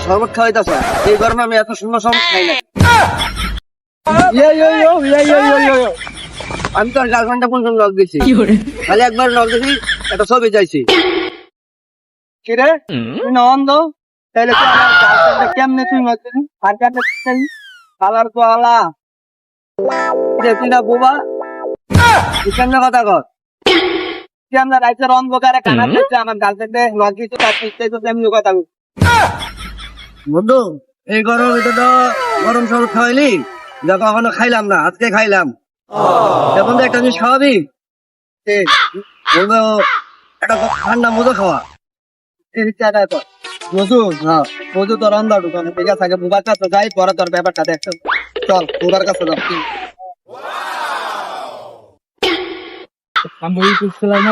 শরবত খাওয়াইতেছ এই গরমে আমি এত সুন্দর শরবত খাই না। আমি তো গার্লফ্রেন্ডটা পর্যন্ত নক দিছি, খালি একবার নক দিছি একটা ছবি চাইছি। কিরে তুই না অন্ধ? তাহলে কি আমার গার্লফ্রেন্ডটা কেমনে তুই নক দিলি? আর কেমনে কালার তো আলা তুই না বোবা, তুই কেমনে কথা কর? তুই আমরা রাইতের অন্ধকারে কানা দিচ্ছে আমার গার্লফ্রেন্ডে নক দিচ্ছে তার পিছতে তো তেমনি কথা বল। বন্ধু এই গরম এটা তো গরম শরবত খাওয়াইলি, যা কখনো খাইলাম না, আজকে খাইলাম। এখন তো একটা জিনিস খাওয়াবি, বলবো একটা ঠান্ডা মজা খাওয়া। মজু হ্যাঁ মজু তোর অন্ধা ঢুকানো ঠিক আছে, আগে বুবার কাছে যাই পরে তোর ব্যাপারটা দেখছো। চল বুবার কাছে যাও। আমি বলছিলাম